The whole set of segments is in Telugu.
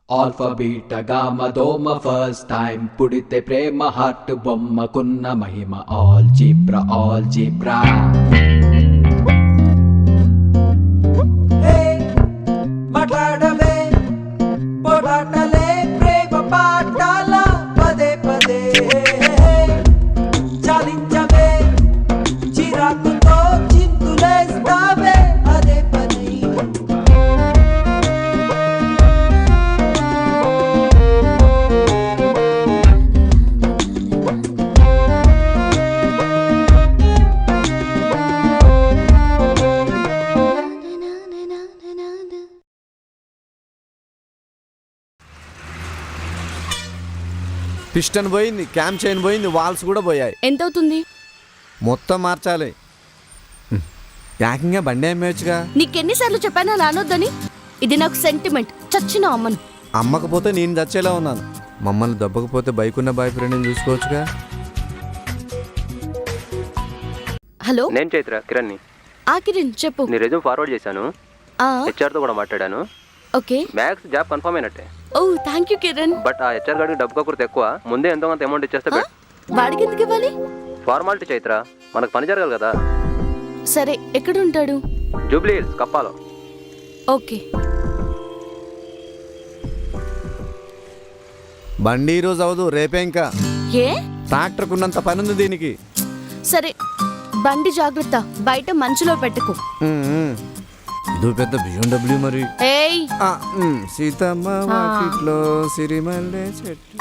ఆల్ఫా బీటా గామా దోమ ఫస్ట్ టైం పుడితే ప్రేమ హార్ట్ బొమ్మకున్న మహిమ ఆల్ జీబ్రా మాట్లాడవే పోరాటలే ప్రేమ పాఠాల పదే పదే చాలించవే చిరాకుతో చింతులేస్తావే అదే పని పిస్టన్ పోయింది, క్యామ్ చైన్ పోయింది, వాల్స్ కూడా పోయాయి. ఎంత అవుతుంది? మొత్తం మార్చాలి. ఏకంగా బండి అమ్మేయచ్చుగా. నీకెన్నిసార్లు చెప్పాను అలా అనొద్దని? ఇది నాకు సెంటిమెంట్. చచ్చిన అమ్మను. అమ్మకపోతే నేను చచ్చేలా ఉన్నాను. మమ్మల్ని దెబ్బకపోతే బైక్ ఉన్న బాయ్ ఫ్రెండ్ని చూసుకోవచ్చుగా. హలో, నేను చైత్ర కిరణ్ని. కిరణ్ చెప్పు. నీ రెజ్యూమ్ ఫార్వర్డ్ చేశాను, హెచ్ఆర్తో కూడా మాట్లాడాను. ఓకే, మ్యాక్స్ జాబ్ కన్ఫర్మ్ అయినట్టే. ఓ థ్యాంక్ యూ కిరణ్. బట్ ఆ హెచ్ఆర్ గారికి డబ్బు కక్కుర్తి ఎక్కువ. ముందే ఎంతో కొంత అమౌంట్ ఇచ్చేస్తే వాడికి ఎందుకు ఇవ్వాలి? ఫార్మాలిటీ చైత్ర, మనకు పని జరగాలి కదా. సరే, ఎక్కడ ఉంటాడు? జూబ్లీ హిల్స్, కప్పాలో. ఓకే. బండి ఈరోజు అవదు, రేపే. ఇంకా ఏ? ట్రాక్టర్కు ఉన్నంత పని ఉంది దీనికి. సరే, బండి జాగ్రత్త, బయట మంచులో పెట్టుకో. ఇది పెద్ద BMW మరి. ఏయ్, సీతమ్మ వాకిట్లో సిరిమల్లె చెట్టు.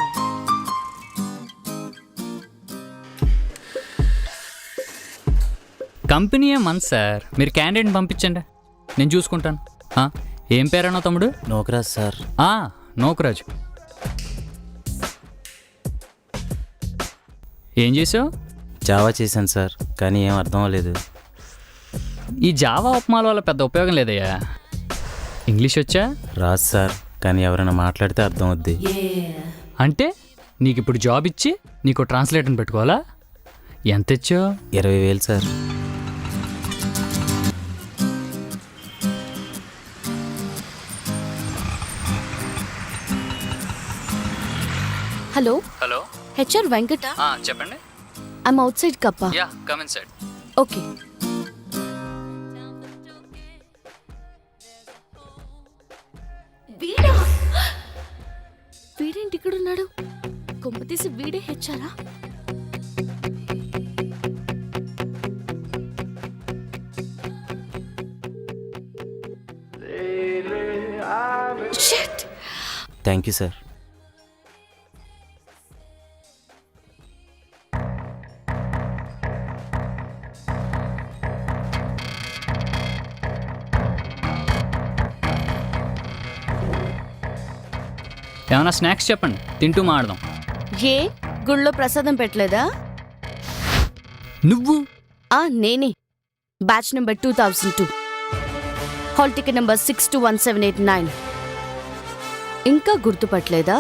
కంపెనీ మంత్ సార్, మీరు క్యాండిడేట్ని పంపించండి, నేను చూసుకుంటాను. ఏం పేరన్నా తమ్ముడు? నోకరాజ్ సార్. నోకరాజు. ఏం చేసావు? జావా చేశాను సార్, కానీ ఏం అర్థం అవ్వలేదు. ఈ జావా ఉప్మాల వల్ల పెద్ద ఉపయోగం లేదయ్యా. ఇంగ్లీష్ వచ్చా? రాదు సార్, కానీ ఎవరైనా మాట్లాడితే అర్థం అవుద్ది. అంటే నీకు ఇప్పుడు జాబ్ ఇచ్చి నీకు ట్రాన్స్లేటర్ని పెట్టుకోవాలా? ఎంత ఇచ్చావు? 20,000 sir. Hello. Hello, HR Venkata. చెప్పండి. I'm outside Kappa. Yeah, come inside. Okay. వీడేంటి ఇక్కడ ఉన్నాడు? కొంప తీసి వీడే హెచ్చారా? Thank you sir. ఏమైనా స్నాక్స్ చెప్పండి, తింటూ మాడదాం. ఏ గుళ్ళో ప్రసాదం పెట్టలేదా? నువ్వు? నేనే. Batch number 2002, hall ticket number 621789. ఇంకా గుర్తుపట్టలేదా?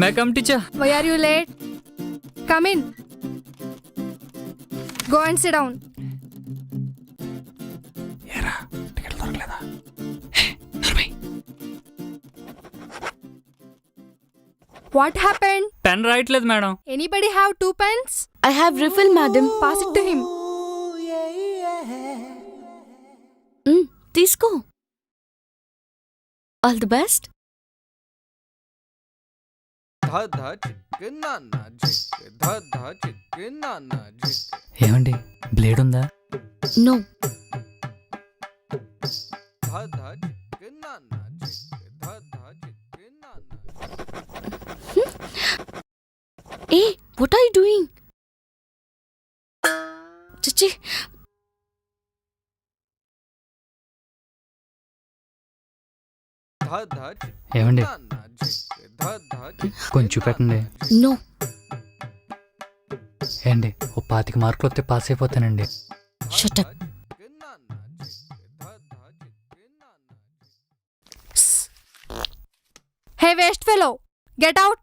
May come teacher. Why are you late? Come in. Go and sit down. What happened? Pen రాయట్లేదు madam. Anybody have 2 pens? I have refill, madam. Pass it to him. తీసుకో. All the best. ఏమండి, బ్లేడ్ ఉందా? నో. ఏ, వాట్ ఆర్ యు డూయింగ్? చిచి. ఏమండి, కొంచెం పెట్టండి. నో. ఏండి, ఓ 25 మార్కులు వస్తే పాస్ అయిపోతానండి. Shut up. Hey, waste fellow, get out.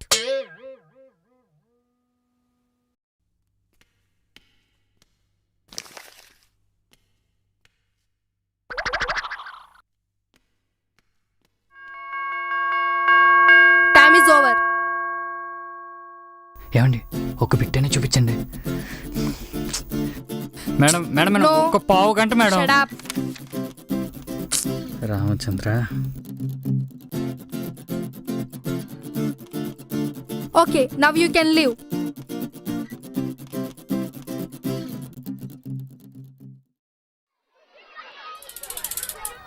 Is over. ఏమండి ఒక బిట్టనే చూపించండి మేడం. Madam madam No. ఒక పావు గంట madam. Shut up. Ramachandra Okay, now you can leave.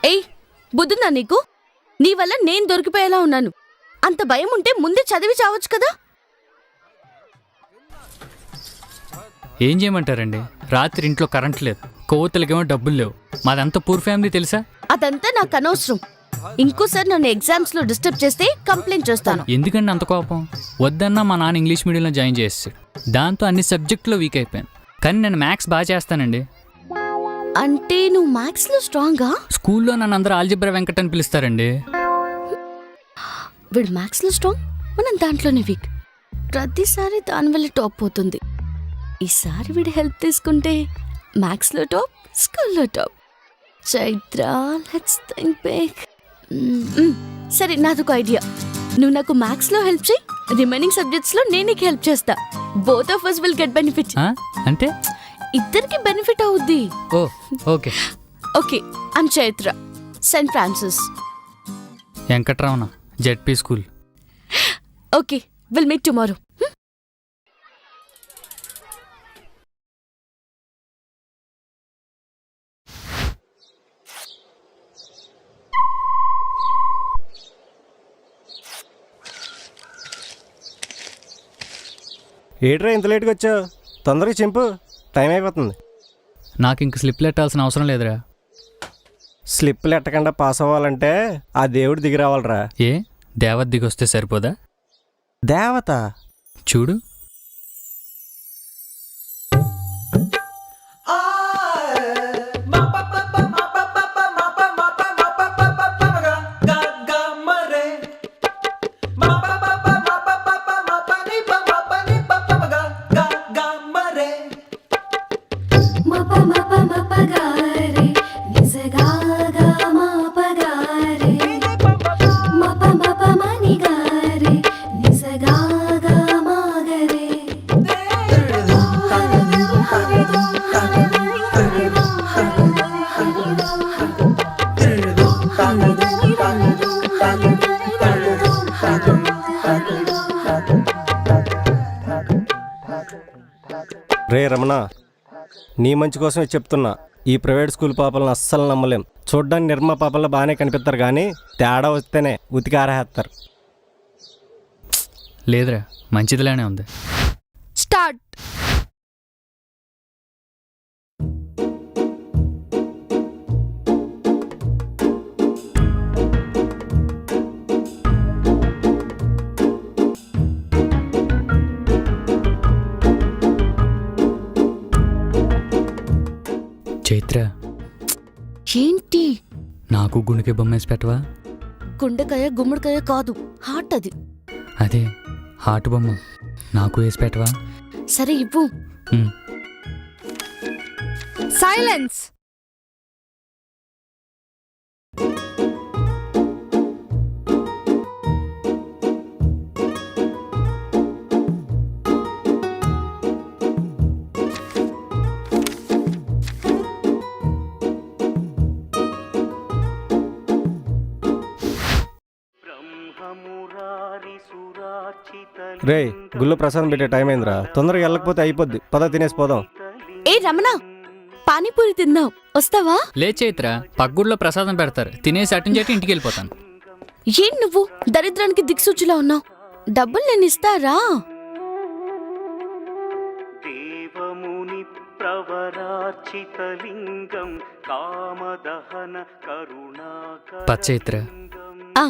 ఏయ్ బుద్ధుందా నీకు? నీ వల్ల నేను దొరికిపోయేలా ఉన్నాను. అంత భయం ఉంటే ముందే చదివి చావచ్చు కదా. ఏం చేయమంటారండి? రాత్రి ఇంట్లో కరెంట్ లేదు, కోవతలకేమో డబ్బులు లేవు. మాదంతా పూర్ ఫ్యామిలీ తెలుసా? అదంతా నాకు అనవసరం. ఇంకోసారి నన్ను ఎగ్జామ్స్ లో డిస్టర్బ్ చేస్తే కంప్లైంట్ చేస్తాను. ఎందుకండి అంత కోపం? వద్దన్నా మా నాన్న ఇంగ్లీష్ మీడియంలో జాయిన్ చేస్తాడు. దాంతో అన్ని సబ్జెక్టులో వీక్ అయిపోయాను. కానీ నేను మ్యాథ్స్ బాగా చేస్తానండి. అంటే నువ్వు మ్యాథ్స్ లో స్ట్రాంగా? స్కూల్లో నన్ను అందరూ ఆల్జిబ్రా వెంకట్ అని పిలుస్తారండి. వీడు మ్యాథ్స్ లో స్ట్రాంగ్, మనం దాంట్లోనే వీక్. ప్రతిసారి దానివల్ల టాప్ పోతుంది. ఈసారి వీడి హెల్ప్ తీసుకుంటే మ్యాథ్స్ లో టాప్, స్కూల్లో top. Chaitra, let's think big. సరే, నాదొక ఐడియా. నువ్వు నాకు మ్యాథ్స్ లో హెల్ప్ చేయి, రిమైనింగ్ సబ్జెక్ట్స్ లో నేను నీకు హెల్ప్ చేస్తా. Both of us will get benefit. అంటే ఇద్దరికి బెనిఫిట్ అవుద్ది. Oh okay. Okay, I'm Chaitra, saint Francis. వెంకట్రావున, ZP school. Okay, will meet tomorrow. ఏట్రా ఇంత లేట్గా వచ్చావు? తొందరగా చింపు, టైం అయిపోతుంది. నాకు ఇంక స్లిప్లు ఎట్టాల్సిన అవసరం లేదురా. స్లిప్పులు ఎట్టకుండా పాస్ అవ్వాలంటే ఆ దేవుడు దిగి రావాలరా. ఏ దేవత దిగి వస్తే సరిపోదా? దేవత చూడు. రే రమణ, నీ మంచి కోసమే చెప్తున్నా. ఈ ప్రైవేట్ స్కూల్ పాపలను అస్సలు నమ్మలేం. చూడ్డానికి నిర్మా పాపల్లో బాగానే కనిపిస్తారు, కానీ తేడా వస్తేనే ఉతికి ఆరేస్తారు. లేదురా, మంచిదిలానే ఉంది. Start. చైత్ర, ఏంటి? నాకు గుండెకి బొమ్మేసి పెట్టవా? గుండెకాయ గుమ్మడికాయ కాదు, హార్ట్ అది. అదే హార్ట్ బొమ్మ నాకు వేసి పెట్టవా? సరే ఇవ్వు. Silence. రే, గుళ్ళో ప్రసాదం పెట్టే టైం అయిందిరా. తొందరగా వెళ్ళకపోతే అయిపోద్ది. పద తినేసి పోదాం. ఏ రమణ, పానీపూరి తిందాం, వస్తావా? లే చైత్ర, పగ్గుడిలో ప్రసాదం పెడతారు, తినేసి అటు నుంచి ఇంటికి వెళ్ళిపోతాను. ఏం నువ్వు దరిద్రానికి దిక్సూచిలా ఉన్నావు? డబ్బులు నేను ఇస్తారా? పచ్చైత్ర, ఆ,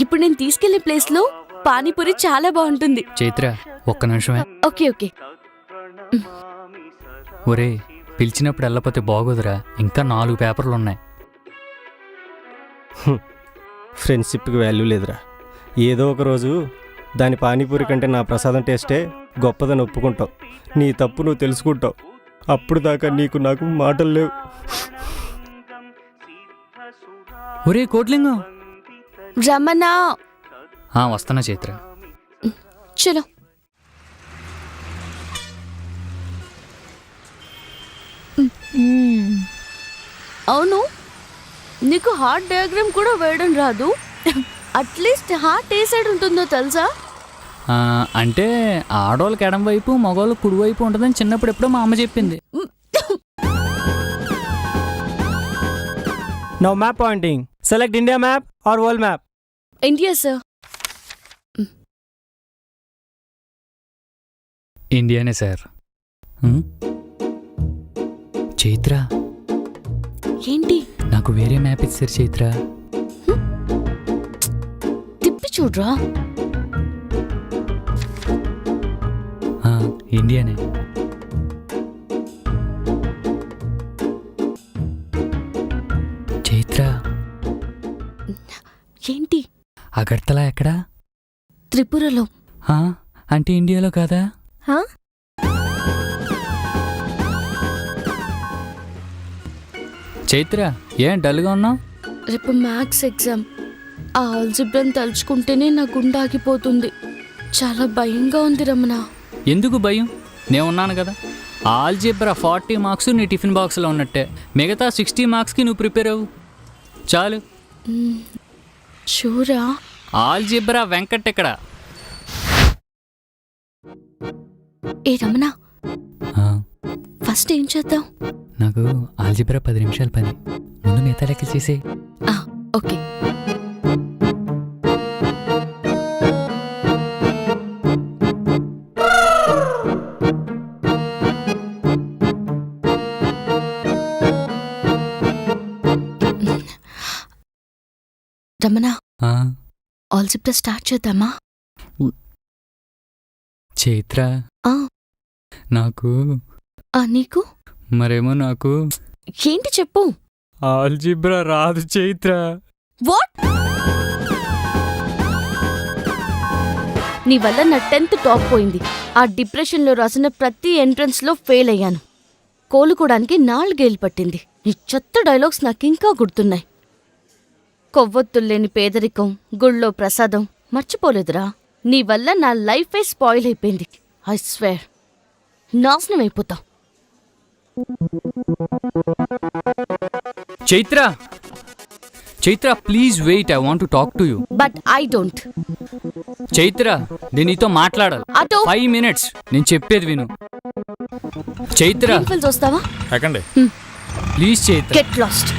ఇప్పుడు నేను తీసుకెళ్లే ప్లేస్ లో పానీపూరి చాలా బాగుంటుంది. చైత్ర ఒక్క నిమిషమే. Okay okay. ఒరే, పిలిచినప్పుడు వెళ్ళకపోతే బాగోదురా, ఇంకా 4 పేపర్లు ఉన్నాయి. ఫ్రెండ్షిప్కి వాల్యూ లేదురా. ఏదో ఒక రోజు దాని పానీపూరి కంటే నా ప్రసాదం టేస్టే గొప్పదని ఒప్పుకుంటావు. నీ తప్పు నువ్వు తెలుసుకుంటావు. అప్పుడు దాకా నీకు నాకు మాటలు లేవు. ఒరే కోట్లింగం, రమణ, వస్తున్నా చైత్ర. చలో. అవును, నీకు హార్ట్ డయాగ్రామ్ కూడా వేయడం రాదు. అట్లీస్ట్ హార్ట్ ఏ సైడ్ ఉంటుందో తెలుసా? అంటే ఆడవాళ్ళకి ఎడం వైపు మగవాళ్ళకి కుడి వైపు ఉంటుందని చిన్నప్పుడు ఎప్పుడో మా అమ్మ చెప్పింది. Now map pointing. Select India map or world map. India sir. ఇండియానే సార్. చైత్ర, ఏంటి? నాకు వేరే మ్యాప్ ఇచ్చారు చైత్ర. తిప్పి చూడ్రా. ఇండియానే. చైత్ర, ఏంటి? అగర్తలా ఎక్కడా? త్రిపురలో. అంటే ఇండియాలో కాదా? చైత్ర, ఏం డల్గా ఉన్నావు? రేపు మ్యాథ్స్ ఎగ్జామ్. ఆ ఆల్జిబ్రాని తలుచుకుంటేనే నా గుండె ఆగిపోతుంది. చాలా భయంగా ఉంది రమణ. ఎందుకు భయం? నేనున్నాను కదా. ఆల్జిబ్రా 40 మార్క్స్ నీ టిఫిన్ బాక్స్లో ఉన్నట్టే. మిగతా 60 మార్క్స్కి నువ్వు ప్రిపేర్ అవ్వు చాలు. షూరా? ఆల్జిబ్రా వెంకట్ ఇక్కడ. ఏ రమణ, ఫస్ట్ ఏం చేద్దాం? నాకు ఆల్జిబ్రా 10 నిమిషాల పని. ముందు మిగతా లెక్క చేసే. ఓకే. రమణ, ఆల్జిబ్రా స్టార్ట్ చేద్దామా? చైత్ర, నాకు నీకు మరేమో నాకు ఏంటి చెప్పు. ఆల్జిబ్రా రాదు చైత్ర. వాట్? నీ వల్ల నా 10th టాప్ పోయింది. ఆ డిప్రెషన్లో రాసిన ప్రతి ఎంట్రన్స్లో ఫెయిల్ అయ్యాను. కోలుకోవడానికి 4 ఏళ్ళు పట్టింది. నీ చెత్త డైలాగ్స్ నాకింకా గుర్తున్నాయి. కొవ్వొత్తుల్లేని పేదరికం, గుళ్ళో ప్రసాదం మర్చిపోలేదురా. నీ వల్ల నా లైఫే స్పాయిల్ అయిపోయింది. ఐ స్వేర్, నాశనం అయిపోతావు. Chaitra, Chaitra please wait, I want to talk to you. But I don't. Chaitra, నేను నీతో మాట్లాడాలి. అటో 5 మినిట్స్, నేను చెప్పేది విను. చైత్ర, వస్తావా? ఎక్కండి. Please Chaitra. Get lost.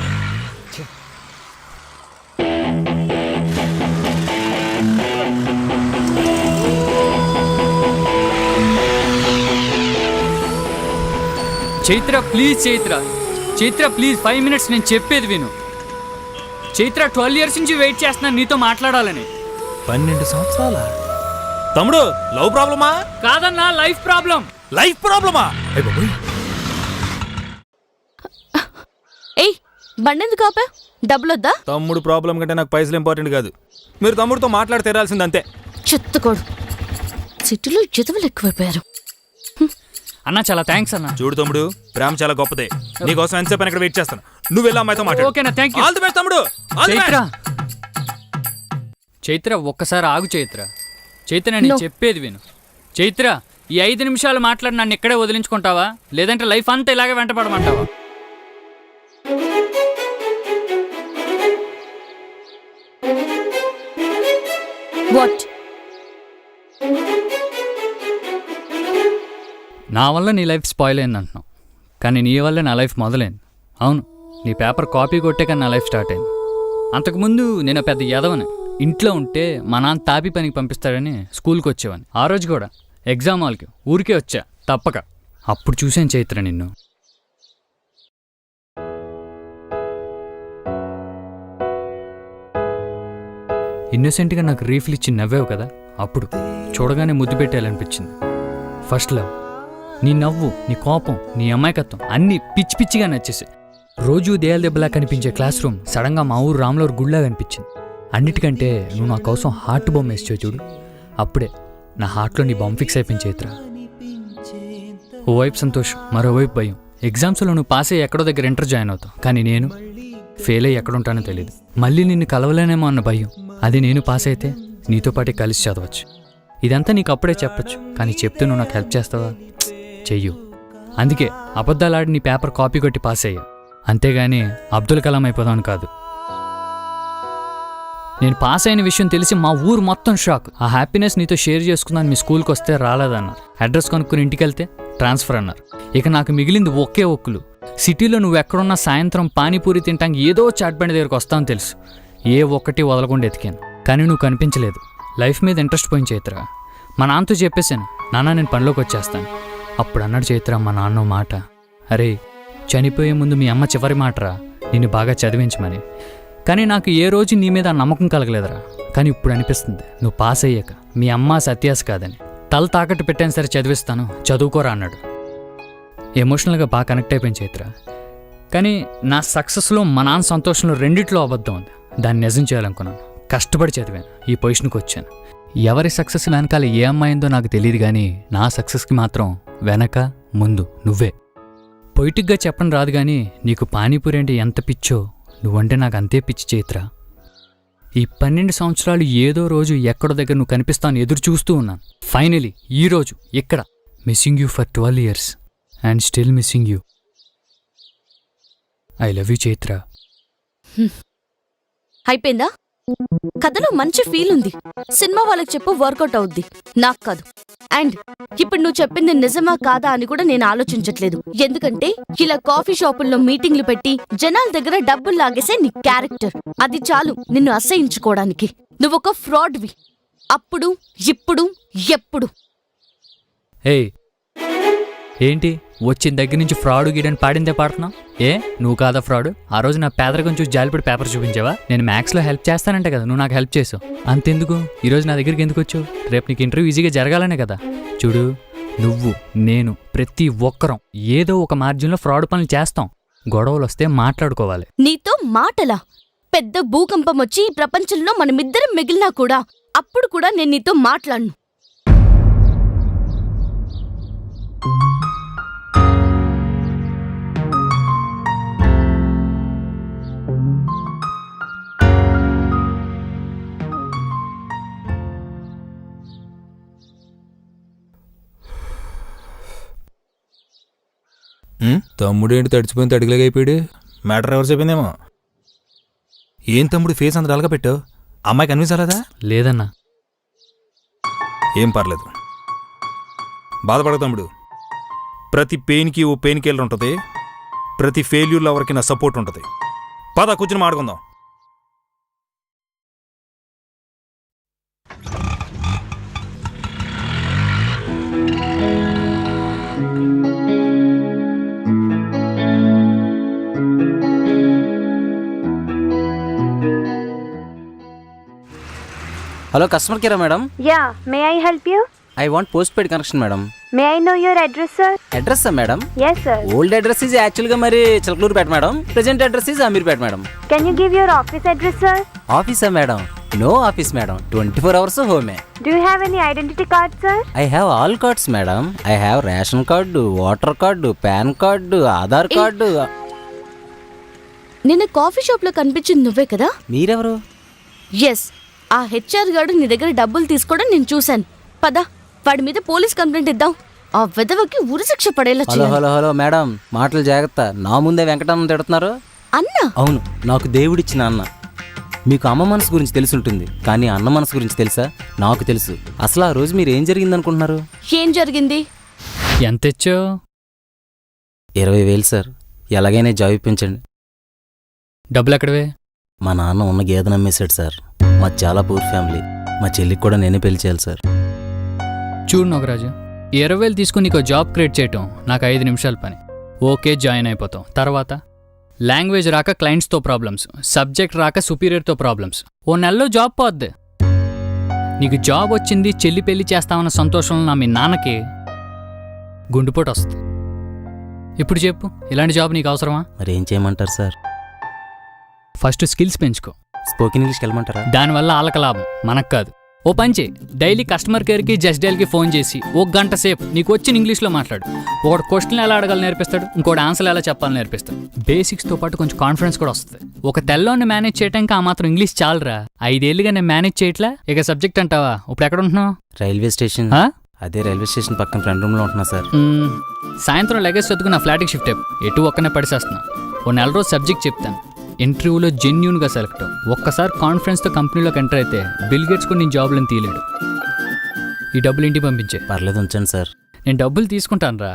Chaitra please, Chaitra, Chaitra please 5 minutes, నేను చెప్పేది విను. చైత్ర 12 ఇయర్స్ నుంచి వెయిట్ చేస్తున్నాను నీతో మాట్లాడాలని. 12 సంవత్సరాల తమ్ముడు, లవ్ ప్రాబ్లమా? కాదన్నా, లైఫ్ ప్రాబ్లం. లైఫ్ ప్రాబ్లమా? ఏయ్, బండెందుకు ఆపా? డబ్బులొద్దా? తమ్ముడు ప్రాబ్లం కంటే నాకు పైసలు ఇంపార్టెంట్ కాదు. మీరు తమ్ముడితో మాట్లాడి తెరాల్సింది అంతే. చెత్తకోడు. సిటీలో జతవలు ఎక్కువైపోయారు. అన్నా చాలా థ్యాంక్స్ అన్నా. చూడు తమ్ముడు, ప్రేమ చాలా గొప్పదే. నీకోసం ఎంతసేపు ఇక్కడ వెయిట్ చేస్తాను. నువ్వు వెళ్ళి అమ్మాయితో మాట్లాడు. ఓకేనా? Thank you. All the best తమ్ముడు. చైత్ర, చైత్ర ఒక్కసారి ఆగు చైత్ర. చైత్ర, నేను చెప్పేది విను. చైత్ర, ఈ 5 నిమిషాలు మాట్లాడి నన్ను ఇక్కడే వదిలించుకుంటావా, లేదంటే లైఫ్ అంతా ఇలాగే వెంటపడమంటావా? వాట్? నా వల్ల నీ లైఫ్ స్పాయిల్ అయింది అంటున్నావు, కానీ నీ వల్ల నా లైఫ్ మొదలైంది. అవును, నీ పేపర్ కాపీ కొట్టే కానీ నా లైఫ్ స్టార్ట్ అయింది. అంతకుముందు నేను పెద్ద ఎదవని. ఇంట్లో ఉంటే మా నాన్న తాపి పనికి పంపిస్తాడని స్కూల్కి వచ్చేవాని. ఆ రోజు కూడా ఎగ్జామ్ హాల్కి ఊరికే వచ్చా తప్పక. అప్పుడు చూసాను చైత్ర నిన్ను. ఇన్నోసెంట్గా నాకు రీఫిల్ ఇచ్చి నవ్వావు కదా, అప్పుడు చూడగానే ముద్దు పెట్టేయాలనిపించింది. First love. నీ నవ్వు, నీ కోపం, నీ అమాయకత్వం అన్నీ పిచ్చి పిచ్చిగా నచ్చేసాయి. రోజు దేయాల దెబ్బలా కనిపించే క్లాస్ రూమ్ సడన్గా మా ఊరు రాములూరు గుడిలా కనిపించింది. అన్నిటికంటే నువ్వు నా కోసం హార్ట్ బొమ్మ వేసావు చూడు, అప్పుడే నా హార్ట్లో నీ బొమ్మ ఫిక్స్ అయిపోయింది చైత్ర. ఓవైపు సంతోషం, మరోవైపు భయం. ఎగ్జామ్స్లో నువ్వు పాస్ అయ్యి ఎక్కడో దగ్గర ఇంటర్ జాయిన్ అవుతావు, కానీ నేను ఫెయిల్ అయ్యి ఎక్కడుంటానో తెలియదు. మళ్ళీ నిన్ను కలవలేనేమో అన్న భయం. అది నేను పాస్ అయితే నీతో పాటే కలిసి చదవచ్చు. ఇదంతా నీకు అప్పుడే చెప్పచ్చు, కానీ చెప్తే నువ్వు నాకు హెల్ప్ చేస్తావా? చెయ్యు. అందుకే అబద్ధాలాడి నీ పేపర్ కాపీ కొట్టి పాస్ అయ్యా, అంతేగాని అబ్దుల్ కలాం అయిపోదామని కాదు. నేను పాస్ అయిన విషయం తెలిసి మా ఊరు మొత్తం షాక్. ఆ హ్యాపీనెస్ నీతో షేర్ చేసుకుందాను మీ స్కూల్కి వస్తే రాలేదన్నారు. అడ్రస్ కనుక్కుని ఇంటికి వెళ్తే ట్రాన్స్ఫర్ అన్నారు. ఇక నాకు మిగిలింది ఒకే ఒక్కులు. సిటీలో నువ్వు ఎక్కడున్నా సాయంత్రం పానీపూరి తింటానికి ఏదో చాట్ బండి దగ్గరకు వస్తావని తెలుసు. ఏ ఒక్కటి వదలకుండా ఎతికాను, కానీ నువ్వు కనిపించలేదు. లైఫ్ మీద ఇంట్రెస్ట్ పోయిన చైత్ర. మా నాన్నతో చెప్పేశాను, నాన్న నేను పనిలోకి వచ్చేస్తాను. అప్పుడు అన్నాడు చైత్ర మా నాన్న మాట, అరే చనిపోయే ముందు మీ అమ్మ చివరి మాటరా నిన్ను బాగా చదివించమని. కానీ నాకు ఏ రోజు నీ మీద నమ్మకం కలగలేదురా. కానీ ఇప్పుడు అనిపిస్తుంది నువ్వు పాస్ అయ్యాక మీ అమ్మ సత్యాస్ కాదని. తల తాకట్టు పెట్టాను సరే చదివిస్తాను, చదువుకోరా అన్నాడు. ఎమోషనల్గా బాగా కనెక్ట్ అయిపోయింది చైత్ర. కానీ నా సక్సెస్లో మా నాన్న సంతోషంలో రెండిట్లో అబద్ధం ఉంది. దాన్ని నిజం చేయాలనుకున్నాను, కష్టపడి చదివాను, ఈ పొజిషన్కి వచ్చాను. ఎవరి సక్సెస్ వెనకాల ఏ అమ్మాయిందో నాకు తెలియదు, కానీ నా సక్సెస్కి మాత్రం వెనక ముందు నువ్వే. పొయిటిక్గా చెప్పడం రాదు, కానీ నీకు పానీపూరి అంటే ఎంత పిచ్చో నువ్వంటే నాకు అంతే పిచ్చి చైత్ర. ఈ 12 సంవత్సరాలు ఏదో రోజు ఎక్కడో దగ్గర నువ్వు కనిపిస్తాను ఎదురు చూస్తూ ఉన్నాను. ఫైనలీ ఈరోజు ఇక్కడ missing you for 12 years and still missing you. I love you Chaitra. అయిపోయిందా? కథలో మంచి ఫీల్ ఉంది. సినిమా వాళ్ళకి చెప్పు, వర్కౌట్ అవుద్ది, నాకు కాదు. అండ్ ఇప్పుడు నువ్వు చెప్పింది నిజమా కాదా అని కూడా నేను ఆలోచించట్లేదు. ఎందుకంటే ఇలా కాఫీ షాపుల్లో మీటింగ్లు పెట్టి జనాల దగ్గర డబ్బులు లాగేసే నీ క్యారెక్టర్, అది చాలు నిన్ను అసహించుకోవడానికి. నువ్వొక ఫ్రాడ్వి, అప్పుడు ఇప్పుడు ఎప్పుడు. ఏయ్ ఏంటి వచ్చిన దగ్గర నుంచి ఫ్రాడ్ గీడని పాడిందే పాడుతున్నావు? ఏ నువ్వు కాదా ఫ్రాడ్? ఆ రోజు నా పేదరికం చూసి జాలిపడి పేపర్ చూపించావా? నేను మ్యాథ్స్లో హెల్ప్ చేస్తానంటే కదా నువ్వు నాకు హెల్ప్ చేసావు. అంతెందుకు ఈరోజు నా దగ్గరికి ఎందుకు వచ్చావు? రేపు నీకు ఇంటర్వ్యూ ఈజీగా జరగాలనే కదా. చూడు, నువ్వు నేను ప్రతి ఒక్కరం ఏదో ఒక మార్జిన్లో ఫ్రాడ్ పనులు చేస్తాం. గొడవలు వస్తే మాట్లాడుకోవాలి. నీతో మాటలా? పెద్ద భూకంపం వచ్చి ఈ ప్రపంచంలో మనమిద్దరం మిగిలినా కూడా అప్పుడు కూడా నేను నీతో మాట్లాడను. తమ్ముడు ఏంటి తడిచిపోయిన తడిగలేగా అయిపోయాడు? మ్యాటర్ ఎవరు చెప్పిందేమో. ఏం తమ్ముడు ఫేస్ అంత డల్గా పెట్టావు? అమ్మాయి కనిపించలేదా? లేదన్నా. ఏం పర్లేదు, బాధపడకు తమ్ముడు. ప్రతి పెయిన్కి ఓ పెయిన్ కిల్లర్ ఉంటుంది, ప్రతి ఫెయిల్యూర్లో ఎవరికి నా సపోర్ట్ ఉంటుంది. పద కూర్చుని మాడుకుందాం. హలో కస్టమర్ కేరా madam? Yeah, may I help you? I want postpaid connection madam. May I know your address sir? అడ్రస్సా madam? Yes sir. Old address is యాక్చువల్గా మరి Chilakaluripet madam. Present address is Ameerpet madam. Can you give your office address sir? ఆఫీసా madam? No office madam, 24 hours హోమే. Do you have any identity card sir? I have all cards madam. I have ration card, voter card, pan card, Aadhaar card. నిన్న కాఫీ షాప్లో కనిపించింది నువ్వే కదా? మీరెవరు? ఎస్, ఆ హెచ్ఆర్ గారు నీ దగ్గర డబ్బులు తీసుకోవడం నేను చూశాను. పద, వాడి మీద పోలీస్ కంప్లైంట్ ఇద్దాం. ఆ వెధవకి ఉరిశిక్ష పడేలా హలో చేయాలి. హలో హలో మేడం, మాటలు జాగ్రత్త. నా ముందే వెంకటమ్మ తిడుతున్నారు. అన్నా? అవును, నాకు దేవుడిచ్చిన అన్న. మీకు అమ్మ మనసు గురించి తెలుసుంటుంది, కానీ అన్న మనసు గురించి తెలుసా? నాకు తెలుసు. అసలు ఆ రోజు మీరు ఏం జరిగిందనుకుంటున్నారు? ఏం జరిగింది? ఎంత ఇచ్చావు? 20,000 సార్. ఎలాగైనా జాబ్ ఇప్పించండి. డబ్బులు ఎక్కడవే? మా నాన్న ఉన్న గేదె నమ్మేశాడు సార్. మా చాలా పూర్ ఫ్యామిలీ. మా చెల్లికి కూడా నేనే పెళ్లి చేయాలి సార్. చూడు నాగరాజు, 20,000 తీసుకుని నీకు జాబ్ క్రియేట్ చేయటం నాకు 5 నిమిషాల పని. ఓకే, జాయిన్ అయిపోతాం. తర్వాత లాంగ్వేజ్ రాక క్లయింట్స్తో ప్రాబ్లమ్స్, సబ్జెక్ట్ రాక సుపీరియర్తో ప్రాబ్లమ్స్. ఓ నెలలో జాబ్ పోద్ది. నీకు జాబ్ వచ్చింది, చెల్లి పెళ్లి చేస్తామన్న సంతోషంలో నా మీ నాన్నకి గుండెపోటు వస్తుంది. ఇప్పుడు చెప్పు, ఇలాంటి జాబ్ నీకు అవసరమా? మరి ఏం చేయమంటారు సార్? ఫస్ట్ స్కిల్స్ పెంచుకో. స్పోకెన్ ఇంగ్లీష్కి వెళ్ళమంటారా? దానివల్ల వాళ్ళకి లాభం, మనకు కాదు. ఓ పని చేయి, డైలీ కస్టమర్ కేర్కి జస్ట్ డైల్కి ఫోన్ చేసి 1 గంట సేపు నీకు వచ్చిన ఇంగ్లీష్లో మాట్లాడు. ఒకటి క్వశ్చన్లు ఎలా అడగాలి నేర్పిస్తాడు, ఇంకోటి ఆన్సర్లు ఎలా చెప్పాలి నేర్పిస్తాడు. బేసిక్స్తో పాటు కొంచెం కాన్ఫిడెన్స్ కూడా వస్తుంది. ఒక తెల్లోని మేనేజ్ చేయడానికి ఆ మాత్రం ఇంగ్లీష్ చాలరా. 5 ఏళ్ళుగా నేను మేనేజ్ చేయట్లా, ఇక సబ్జెక్ట్ అంటావా? ఇప్పుడు ఎక్కడ ఉంటున్నావు? Railway station. అదే రైల్వే స్టేషన్ పక్కన ఫ్రెండ్ రూమ్లో ఉంటున్నా సార్. సాయంత్రం లగేజ్ చదువుకుని నా ఫ్లాట్కి షిఫ్ట్ అయిపో. ఎటు ఒక్కనే పడిసేస్తున్నా. ఓ 4 రోజు సబ్జెక్ట్ చెప్తాను. ఇంటర్వ్యూలో జెన్యూన్గా సెలెక్ట్ అవ్వు. ఒక్కసారి కాన్ఫిడెన్స్తో కంపెనీలోకి ఎంటర్ అయితే బిల్ గేట్స్ కూడా నేను జాబ్లను తీయలేడు. ఈ డబ్బులు ఇంటికి పంపించే. పర్లేదు ఉంచండి సార్. నేను డబ్బులు తీసుకుంటాను రా,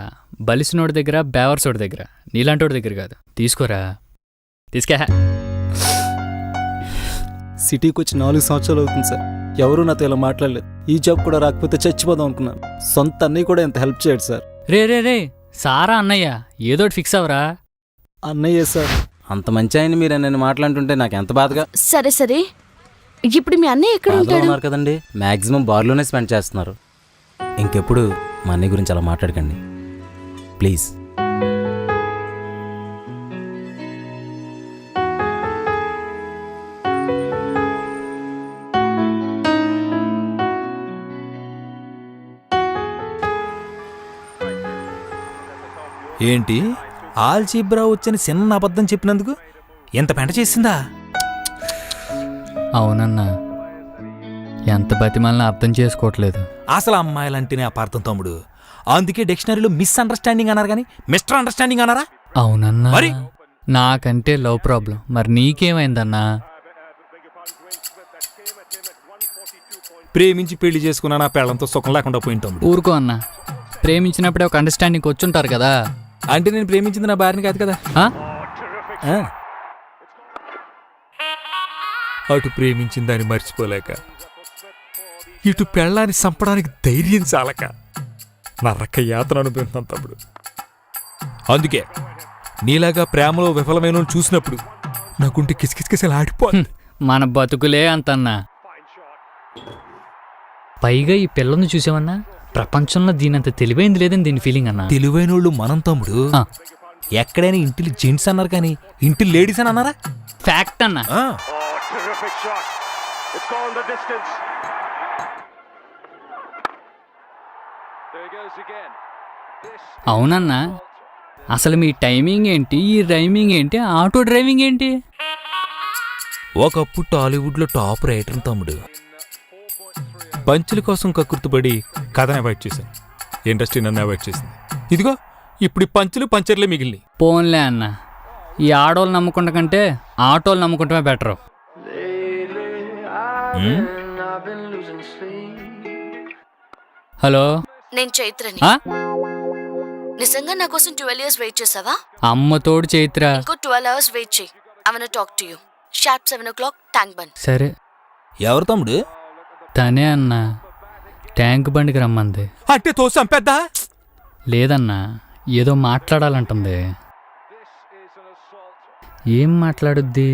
బలిసినోడి దగ్గర, బేవర్సోడి దగ్గర, నీలాంటోడి దగ్గర కాదు. తీసుకోరా, తీసుకే. సిటీకి వచ్చి 4 సంవత్సరాలు అవుతుంది సార్. ఎవరు నాతో ఇలా మాట్లాడలేదు. ఈ జాబ్ కూడా రాకపోతే చచ్చిపోదాం అనుకున్నాను. సొంత అన్నయ్య కూడా ఎంత హెల్ప్ చేయడు సార్. రే సారా అన్నయ్య, ఏదోటి ఫిక్స్ అవరా. అన్నయ్యే సార్. అంత మంచి ఆయన మీరు నన్ను మాట్లాడుతుంటే నాకు ఎంత బాధగా. సరే ఇప్పుడు మీ అన్నయ్య ఎక్కడ బాధలో ఉంటాడు? ఉన్నారు కదండి. మ్యాక్సిమం బార్లోనే స్పెండ్ చేస్తున్నారు. ఇంకెప్పుడు మా అన్నయ్య గురించి అలా మాట్లాడకండి ప్లీజ్. ఏంటి ఆల్జీబ్రా వచ్చని చిన్న అబద్ధం చెప్పినందుకు ఎంత పెంట చేసిందా? అవునన్నా, ఎంత బతిమాలని అర్థం చేసుకోవట్లేదు. అసలు అమ్మాయిలంటేనే అపార్థం తమ్ముడు. అందుకే డిక్షనరీలో మిస్ అండర్స్టాండింగ్ అన్నారు కానీ మిస్టర్ అండర్స్టాండింగ్ అన్నారా? అవునన్నా, మరి నాకంటే లవ్ ప్రాబ్లం. మరి నీకేమైందన్నా? ప్రేమించి పెళ్లి చేసుకున్నా నా పెళ్ళంతో సుఖం లేకుండా పోయింది తమ్ముడు. ఊరుకో అన్నా, ప్రేమించినప్పుడే ఒక అండర్స్టాండింగ్ వచ్చుంటారు కదా. అంటే నేను ప్రేమించింది నా భార్యని కాదు కదా. అటు ప్రేమించిన దాన్ని మర్చిపోలేక, ఇటు పెళ్ళాన్ని చంపడానికి ధైర్యం చాలక నరక యాతన అనుభవిస్తాను తమ్ముడు. అందుకే నీలాగా ప్రేమలో విఫలమైన చూసినప్పుడు నాకుంటే కిసకిసకిసలు ఆడిపోతుంది. మన బతుకులే అంతన్నా. పైగా ఈ పిల్లని చూసామన్నా, ప్రపంచంలో దీనంత తెలివైంది లేదని దీని ఫీలింగ్ అన్నా. తెలివైనోళ్ళు మనం తమ్ముడు. ఎక్కడైనా ఇంటిలో జెంట్స్ అన్నారు కానీ ఇంటి లేడీస్ అని అన్నారా? ఫ్యాక్ట్ అన్నా. అవునన్నా, అసలు మీ టైమింగ్ ఏంటి, ఈ రైమింగ్ ఏంటి, ఆటో డ్రైవింగ్ ఏంటి? ఒకప్పుడు టాలీవుడ్లో టాప్ రైటర్ తమ్ముడు. పంచుల కోసం కక్కుర్తుపడి కథను అవాయిడ్ చేశాను. ఇండస్ట్రీ నన్ను అవాయిడ్ చేసింది. ఇదిగో ఇప్పుడు పంచులు పంచర్లే మిగిలి. పోన్లే అన్న, ఈ ఆడోళ్ళు నమ్ముకుంటా కంటే ఆటోలు నమ్ముకుంటమే బెటరు. హలో, నేను చైత్రని. నిజంగా నా కోసం 12 years వెయిట్ చేసావా? అమ్మ తోడు చైత్ర. ఇంకో 12 hours వెయిట్ చేయి. I wanna talk to you. Sharp 7 o'clock, tank bund. సరే. ఎవరు తమ్ముడు? తనే అన్న, ట్యాంక్ బండికి రమ్మంది. అంటే తోసం పెద్ద లేదన్నా, ఏదో మాట్లాడాలంటుంది. ఏం మాట్లాడుద్ది?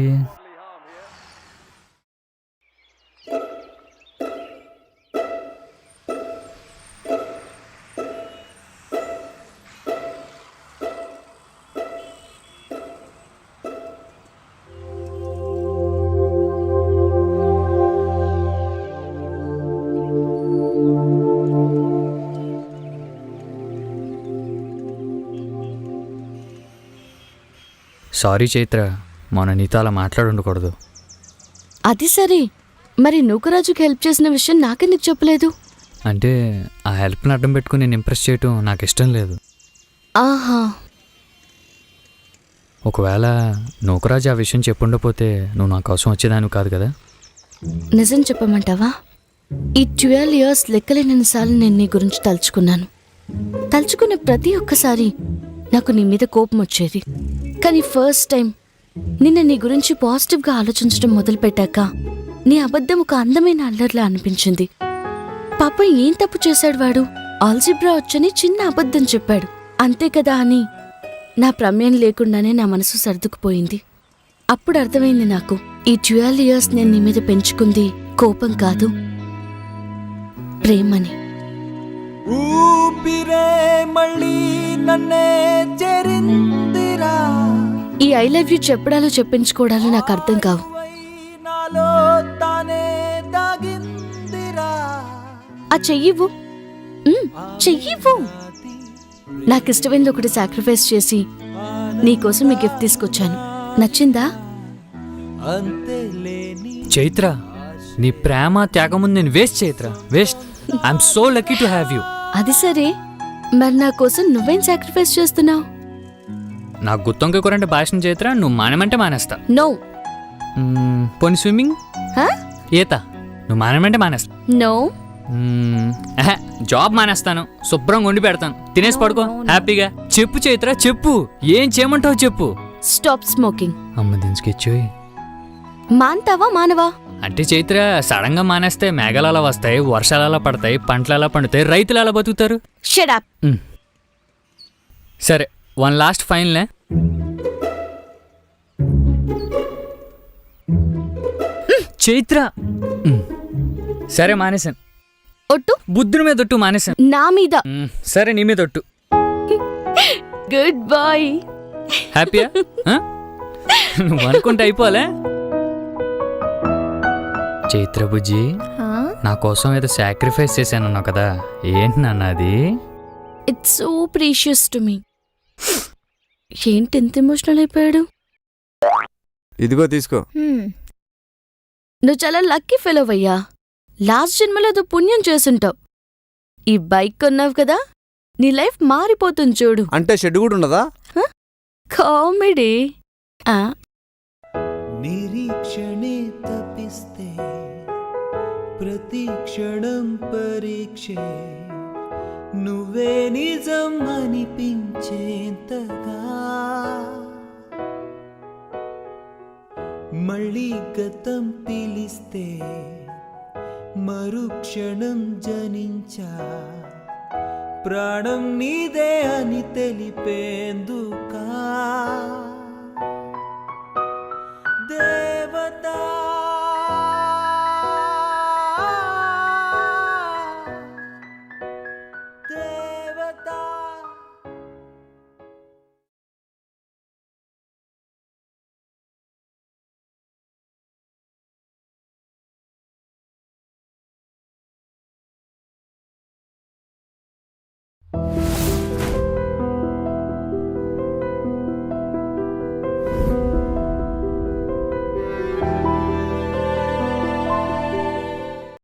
సారీ చైత్ర, మొన్న నీతో అలా మాట్లాడుండకూడదు. అది సరే, మరి నూకరాజుకి హెల్ప్ చేసిన విషయం నాకెందుకు చెప్పలేదు? అంటే ఆ హెల్ప్ని అడ్డం పెట్టుకుని నేను ఇంప్రెస్ చేయటం నాకు ఇష్టం లేదు. ఆహా. ఒకవేళ నూకరాజు ఆ విషయం చెప్పుండపోతే నువ్వు నా కోసం వచ్చేదాన్ని కాదు కదా. నిజం చెప్పమంటావా? ఈ 12 years లెక్కలేనన్నిసార్లు నేను నీ గురించి తలుచుకున్నాను. తలుచుకున్న ప్రతి ఒక్కసారి నాకు నీ మీద కోపం వచ్చేది. కానీ ఫస్ట్ టైం నిన్న నీ గురించి పాజిటివ్గా ఆలోచించడం మొదలుపెట్టాక నీ అబద్ధం ఒక అందమైన అల్లర్లా అనిపించింది. పాపం ఏం తప్పు చేశాడు వాడు? ఆల్జిబ్రా వచ్చని చిన్న అబద్ధం చెప్పాడు అంతే కదా అని నా ప్రమేయం లేకుండానే నా మనసు సర్దుకుపోయింది. అప్పుడు అర్థమైంది నాకు, ఈ 12 years నేను నీ మీద పెంచుకుంది కోపం కాదు, ప్రేమని. ఊపిరే మళ్ళీ నన్నే చేరిందిరా. ఈ ఐ లవ్ యూ చెప్పడాలు చెప్పించుకోవడాలు నాకు అర్థం కావు. నాలో తానే దాగిందిరా. ఆ చెయ్యివ్వు. చెయ్యివ్వు. నాకిష్టమైంది ఒకటి సాక్రిఫైస్ చేసి నీకోసం ఈ గిఫ్ట్ తీసుకొచ్చాను. నచ్చిందా? చైత్ర, నీ ప్రేమ త్యాగం ముందు నేను waste. Chaitra, waste. I'm so lucky to have you. అది సరే, మరి నా కోసం నువ్వేం సాక్రిఫైస్ చేస్తున్నావు? నాకు గుత్తొంకాయ కూర అంటే భాషను చైత్ర, నువ్వు మానమంటే మానేస్తా. నో. పోనీ స్విమ్మింగ్, ఈత నువ్వు మానమంటే మానేస్తా. నో. జాబ్ మానేస్తాను, శుభ్రంగా వండి పెడతాను, తినేసి పడుకో హ్యాపీగా. చెప్పు చైత్ర, చెప్పు, ఏం చేయమంటావు చెప్పు. Stop smoking. అమ్మ దించుకెచ్చు. మాన్తావా మానవా? అంటే చైత్ర, సడన్ గా మానేస్తే మేఘాలు అలా వస్తాయి, వర్షాలు అలా పడతాయి, పంటలు అలా పండుతాయి, రైతులు అలా బతుకుతారు. Shut up. సరే, వన్ లాస్ట్ ఫైనల్. చైత్ర, సరే మానేశాను. ఒట్టు. బుద్ధుని మీద ఒట్టు. మానేశాను. నా మీద. సరే, నీ మీద ఒట్టు. Good boy. హ్యాపీయా? నువ్వు అనుకుంటే అయిపోలే. చైత్ర బుజ్జి, నా కోసం ఏదో సాక్రిఫైస్ చేశానన్నావు కదా, ఏంటి నాన్న అది? It's so precious to me. ఏంటి ఎంత ఎమోషనల్ అయిపోయాడు? ఇదిగో తీసుకో. నువ్వు చాలా లక్కీ ఫెలో అయ్యా. లాస్ట్ జన్మలో ఏదో పుణ్యం చేసుంటావు. ఈ బైక్ కొన్నావు కదా, నీ లైఫ్ మారిపోతుంది చూడు. అంటే షెడ్ కూడా ఉండదా? కామెడీ. నిరీక్షణే తపిస్తే ప్రతి క్షణం పరీక్షే, నువ్వే నిజం అనిపించేంతగా మళ్ళీ గతం పిలిస్తే మరుక్షణం జనించా, ప్రాణం నీదే అని తెలిపేందుకా.